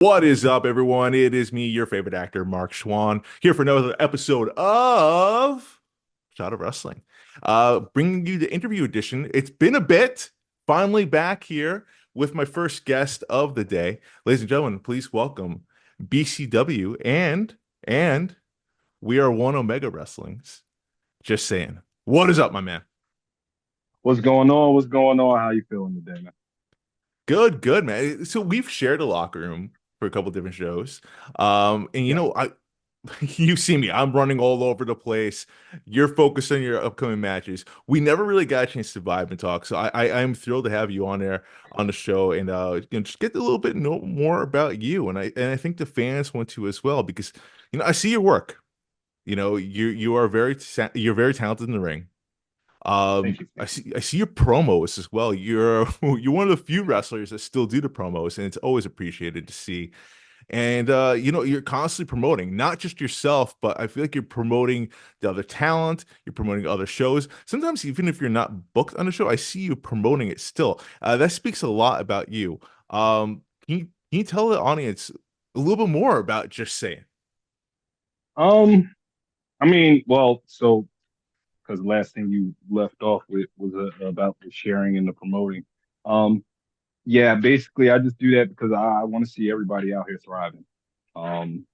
What is up, everyone? It is me, your favorite actor, Marc Chouen, here for another episode of Shot of Wrestling. Bringing you the interview edition. It's been a bit. Finally back here with my first guest of the day. Ladies and gentlemen, please welcome BCW and We Are One Omega Wrestling's Just Saying. What is up, my man? What's going on? What's going on? How you feeling today, man? Good, good, man. So we've shared a locker room for a couple different shows. And Yeah. I you see me, I'm running all over the place. You're focused on your upcoming matches. We never really got a chance to vibe and talk. So I'm thrilled to have you on there on the show and just get a little bit more about you. And I think the fans want to as well because I see your work. You are you're very talented in the ring. Thank you. I see your promos as well. You're one of the few wrestlers that still do the promos, and it's always appreciated to see. And you're constantly promoting not just yourself, but I feel like you're promoting the other talent, you're promoting other shows. Sometimes even if you're not booked on the show, I see you promoting it still. That speaks a lot about you. Can you tell the audience a little bit more about Just Saying? Um, so because the last thing you left off with was about the sharing and the promoting. Um, yeah, basically, I just do that because I want to see everybody out here thriving. Um,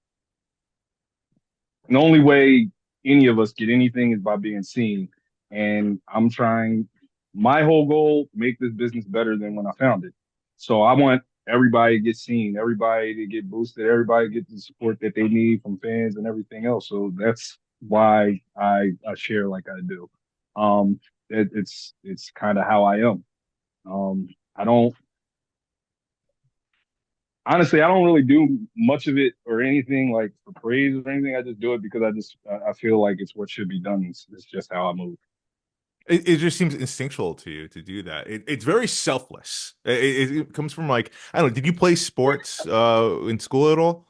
and the only way any of us get anything is by being seen. And I'm trying, my whole goal, make this business better than when I found it. So I want everybody to get seen, everybody to get boosted, everybody to get the support that they need from fans and everything else. So that's why I share like I do. It's kind of how I am. I don't honestly, I don't really do much of it or anything like for praise or anything. I just do it because I feel like it's what should be done. It's just how I move. It just seems instinctual to you to do that. It's very selfless. It comes from like, I don't know, did you play sports in school at all?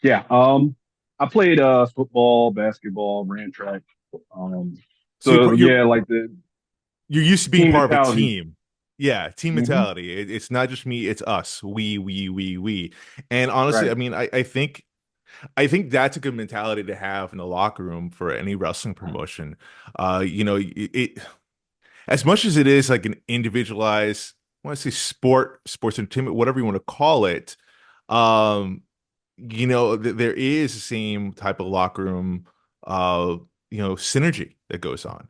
Yeah. I played football, basketball, ran track. Um, So so yeah, like the you're used to being team part of a mentality. team. Yeah, team Hmm. mentality. It's not just me, it's us. We. And honestly, Right. I think that's a good mentality to have in the locker room for any wrestling promotion. It as much as it is like an individualized, I want to say sports entertainment, whatever you want to call it. Um, there is the same type of locker room, uh, synergy that goes on.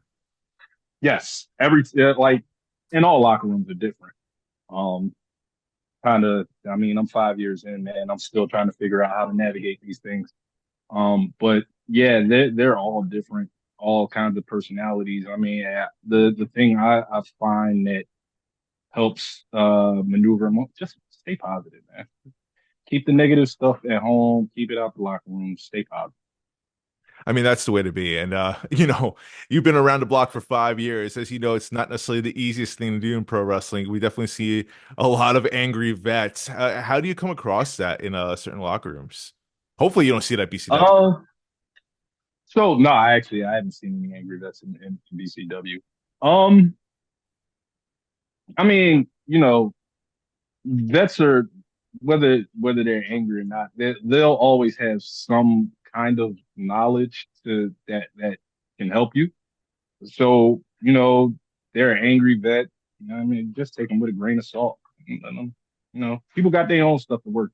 Yes. Like, and all locker rooms are different. Um, kind of. I mean, I'm 5 years in, man. I'm still trying to figure out how to navigate these things. But yeah, they're all different, all kinds of personalities. I mean, the thing I find that helps maneuver them, just stay positive, man. Keep the negative stuff at home, keep it out the locker room, stay positive. I mean, that's the way to be. And you've been around the block for 5 years. As you know, it's not necessarily the easiest thing to do in pro wrestling. We definitely see a lot of angry vets. How do you come across that in certain locker rooms? Hopefully, you don't see it at BCW. Uh, so no, I haven't seen any angry vets in BCW. Um, I mean, vets are whether they're angry or not, they'll always have some kind of knowledge to that can help you. So, they're an angry vet. I mean, just take them with a grain of salt. Let 'em- people got their own stuff to work.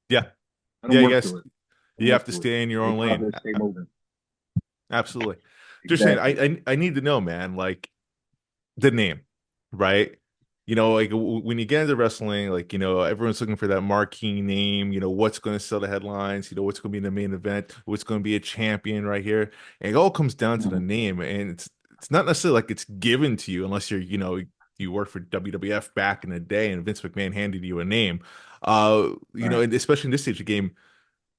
Yeah. Let them Yeah, work yes. through it. Let them You have work to through it. stay in your Stay own lane. positive, stay moving. Absolutely. Just saying, Exactly. I need to know, man, like the name, right? Like when you get into wrestling, like, everyone's looking for that marquee name, what's going to sell the headlines, what's going to be in the main event, what's going to be a champion right here. And it all comes down to the Mhm. name. And it's not necessarily like it's given to you unless you work for WWF back in the day and Vince McMahon handed you a name. Right. And especially in this stage of the game,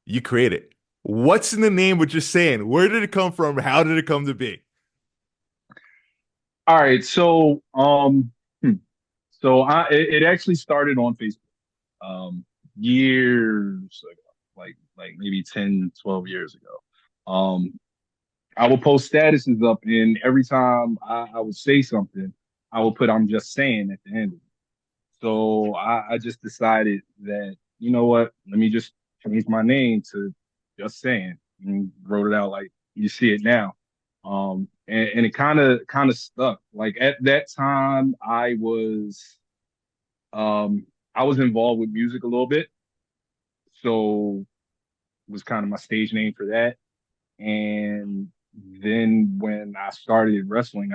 you create it. What's in the name? We're just saying, where did it come from? How did it come to be? All right. So it actually started on Facebook years ago, like maybe 10, 12 years ago. I would post statuses up, and every time I would say something, I would put "I'm just saying" at the end of it. So I just decided that, you know what, let me just change my name to Just Saying and wrote it out like you see it now. And it kind of stuck. Like at that time I was involved with music a little bit. So was kind of my stage name for that. And then when I started wrestling,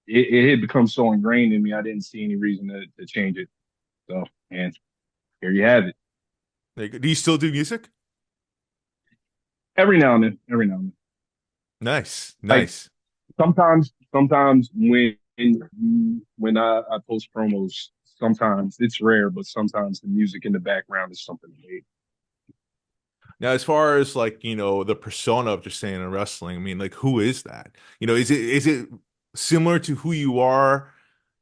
it had become so ingrained in me, I didn't see any reason to change it. So, and here you have it. Like, do you still do music? Every now and then, every now and then. Nice, Like nice. sometimes when I post promos, sometimes it's rare, but sometimes the music in the background is something I made. Now, as far as like, the persona of Just Saying in wrestling, I mean, like, who is that? Is it similar to who you are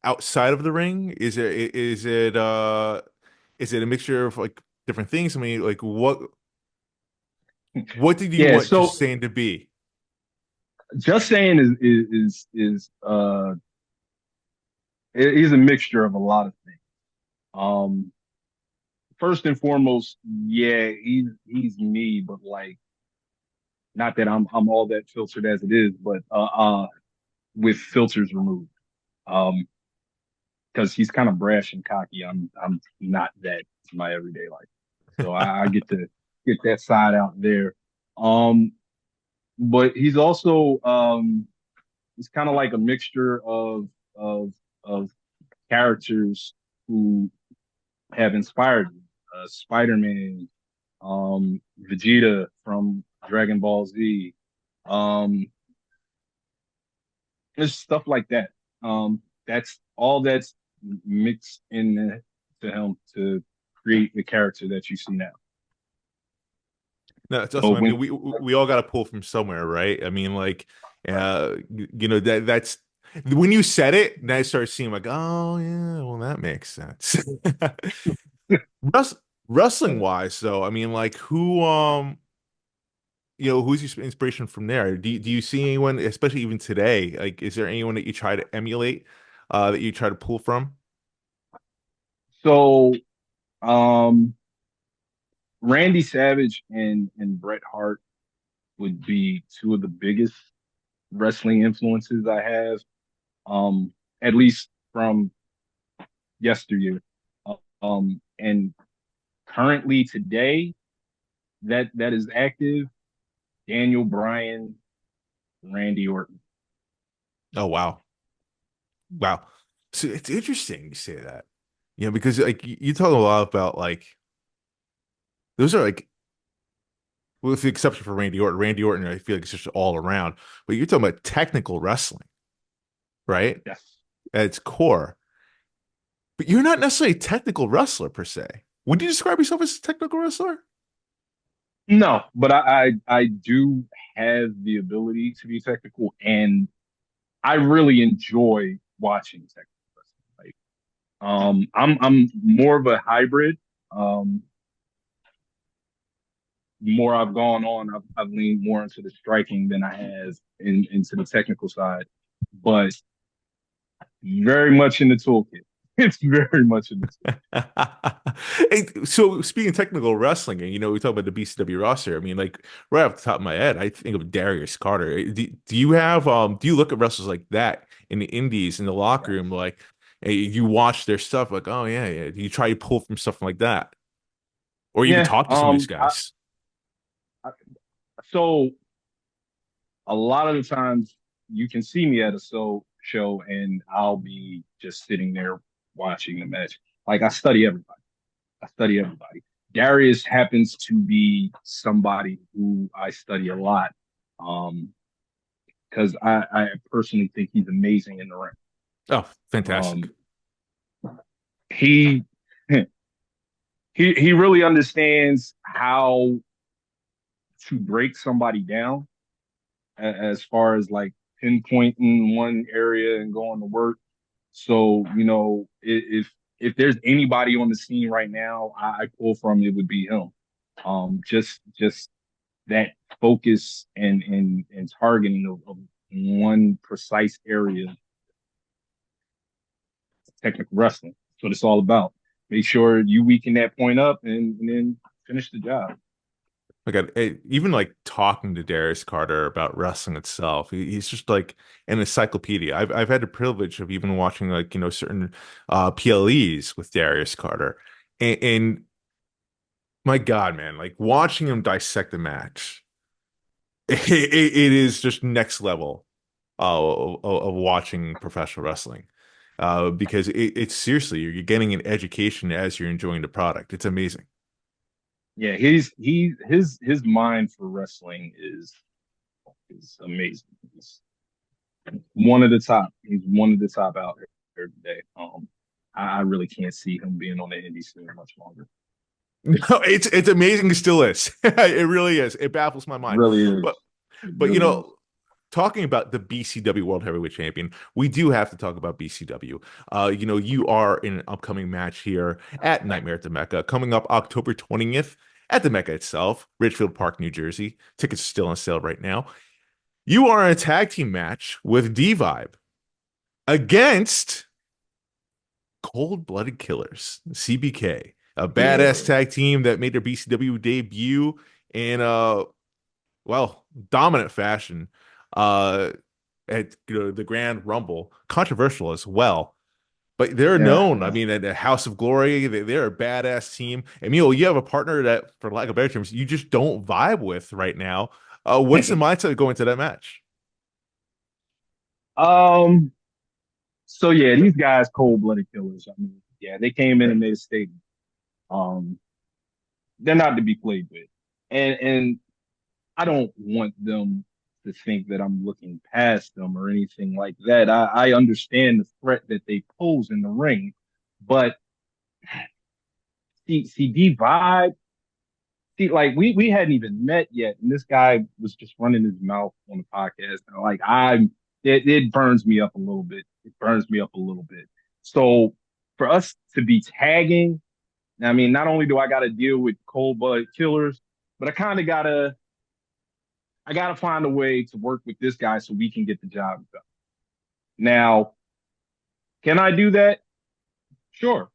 outside of the ring? Is it a mixture of like different things? I mean, like what did you Yeah, want so Just Saying to be? Just Saying is a mixture of a lot of things. Um, First and foremost, yeah, he's me, but like not that I'm all that filtered as it is, but with filters removed. Um, because he's kind of brash and cocky. I'm not that in my everyday life. So I get to get that side out there. Um, but he's also it's kind of like a mixture of of characters who have inspired me. Spider-Man, Vegeta from Dragon Ball Z, um, just stuff like that. That's all that's mixed in to him to create the character that you see now. No, it's So awesome. I when mean, we all got to pull from somewhere, right? I mean, like, that's when you said it, then I started seeing like, oh yeah, well that makes sense. Rus Wrestling wise, though, I mean, like, who's your inspiration from there? Do you see anyone, especially even today? Like, is there anyone that you try to emulate, that you try to pull from? so um Randy Savage and Bret Hart would be two of the biggest wrestling influences I have. Um, at least from yesteryear. And currently today, that is active. Daniel Bryan, Randy Orton. Oh wow, wow. So it's interesting you say that, because like you talk a lot about like those are like, well, with the exception for Randy Orton. Randy Orton, I feel like it's just all around. But you're talking about technical wrestling, right? Yes. At its core. But you're not necessarily a technical wrestler per se. Would you describe yourself as a technical wrestler? No, but I do have the ability to be technical, and I really enjoy watching technical wrestling. I'm more of a hybrid. Um, more I've gone on, I've leaned more into the striking than I have into the technical side, but very much in the toolkit. It's very much in the toolkit. Hey, so speaking of technical wrestling, and we talk about the BCW roster. I mean, like right off the top of my head, I think of Darius Carter. Do you look at wrestlers like that in the indies in the locker room, Yes. like you watch their stuff, like, oh yeah, yeah. Do you try to pull from stuff like that, or even Yeah. talk to some of these guys? I, so a lot of the times you can see me at a show and I'll be just sitting there watching the match. Like I study everybody. I study everybody. Darius happens to be somebody who I study a lot. Because I personally think he's amazing in the ring. Oh, fantastic. Um, he he really understands how to break somebody down as far as like pinpointing one area and going to work. So, if there's anybody on the scene right now, I pull from it would be him. Just that focus and targeting of one precise area technical wrestling. That's what it's all about. Make sure you weaken that point up and then finish the job. Like even like talking to Darius Carter about wrestling itself, he's just like an encyclopedia. I've had the privilege of even watching like certain PLEs with Darius Carter, and my God, man, like watching him dissect the match, it is just next level of watching professional wrestling. Because it's seriously, you're getting an education as you're enjoying the product. It's amazing. Yeah, his mind for wrestling is amazing. He's one of the top. He's one of the top out there today. I really can't see him being on the indie scene much longer. No, it's amazing. It still is. It really is. It baffles my mind. Really But is. It but really is. talking about the BCW World Heavyweight Champion, we do have to talk about BCW. You are in an upcoming match here at Nightmare at the Mecca, coming up October 20th at the Mecca itself, Ridgefield Park, New Jersey. Tickets are still on sale right now. You are in a tag team match with Dee Vibe against Cold Blooded Killers, CBK, a badass Yeah. tag team that made their BCW debut in dominant fashion uh at the Grand Rumble, controversial as well. But they're Yeah. known. I mean, at the House of Glory, they're a badass team. And you have a partner that, for lack of better terms, you just don't vibe with right now. What's the mindset going to that match? Um. So yeah, these guys cold-blooded killers. I mean, yeah, they came in and made a statement. Um. They're not to be played with, and I don't want them to think that I'm looking past them or anything like that. I understand the threat that they pose in the ring, but see, D Vibe, see, like we hadn't even met yet, and this guy was just running his mouth on the podcast. And like it burns me up a little bit. It burns me up a little bit. So for us to be tagging, I mean, not only do I got to deal with cold blood killers, but I gotta find a way to work with this guy so we can get the job done. Now, can I do that? Sure,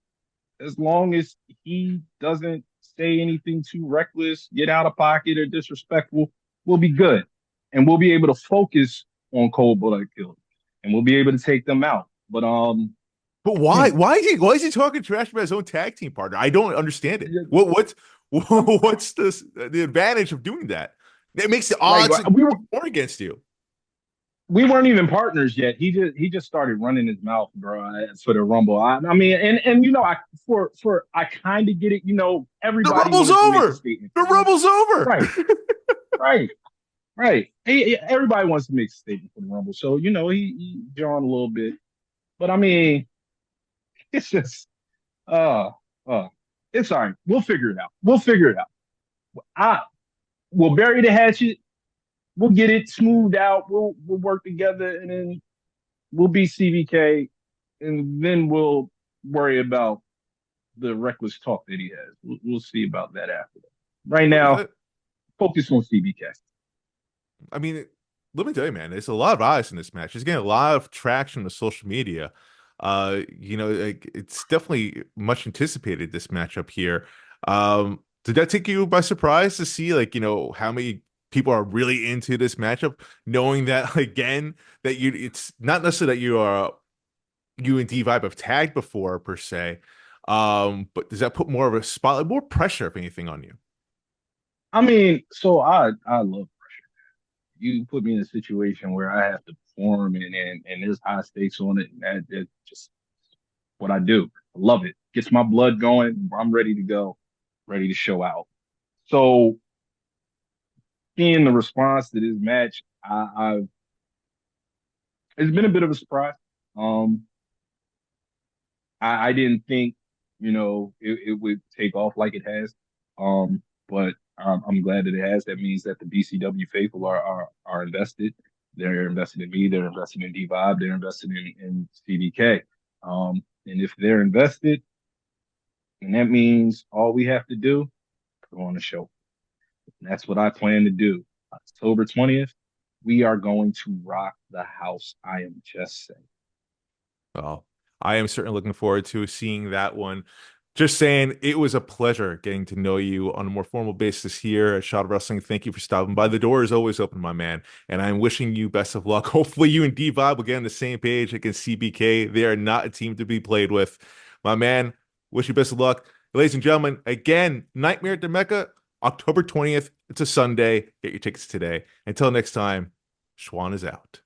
as long as he doesn't say anything too reckless, get out of pocket, or disrespectful, we'll be good. And we'll be able to focus on cold blooded killers and we'll be able to take them out. But But why? Why is he talking trash about his own tag team partner? I don't understand it. What's what's the advantage of doing that? It makes the like odds we were more against you. we weren't even partners yet. He just started running his mouth, bro, for the Rumble. I mean, and I kind of get it. The Everybody Rumble's wanted to make a over. statement The for the Rumble. Rumble's over. Right, right, right. Everybody wants to make a statement for the Rumble, so he drawn a little bit, but I mean, it's just uh uh, it's all right. We'll figure it out. We'll figure it out. I we'll bury the hatchet. We'll get it smoothed out. We'll work together, and then we'll be CVK, and then we'll worry about the reckless talk that he has. We'll see about that after that. Right now, focus on CVK. I mean, let me tell you, man, there's a lot of eyes in this match. It's getting a lot of traction on social media. Like, it's definitely much anticipated, this matchup here. Did that take you by surprise to see, like, how many people are really into this matchup, knowing that again that it's not necessarily that you and D Vibe have tagged before per se. But does that put more of a spotlight, more pressure, if anything, on you? I mean, so I love you put me in a situation where I have to perform and there's high stakes on it, and that's just what I do. I love it. Gets my blood going. I'm ready to go, ready to show out. So seeing the response to this match, I it's been a bit of a surprise. Um, I didn't think, it would take off like it has. But I'm glad that it has. That means that the BCW faithful are invested. They're invested in me. They're invested in D Vibe. They're invested in CDK. And if they're invested, then that means all we have to do is put on a show. And that's what I plan to do. October 20th, we are going to rock the house. I am just saying. Oh. I am certainly looking forward to seeing that one. Just saying, it was a pleasure getting to know you on a more formal basis here at Shot of Wrestling. Thank you for stopping by. The door is always open, my man, and I'm wishing you best of luck. Hopefully, you and Dee Vibe will get on the same page against CBK. They are not a team to be played with, my man. Wish you best of luck, ladies and gentlemen. Again, Nightmare at the Mecca, October 20th. It's a Sunday. Get your tickets today. Until next time, Schwan is out.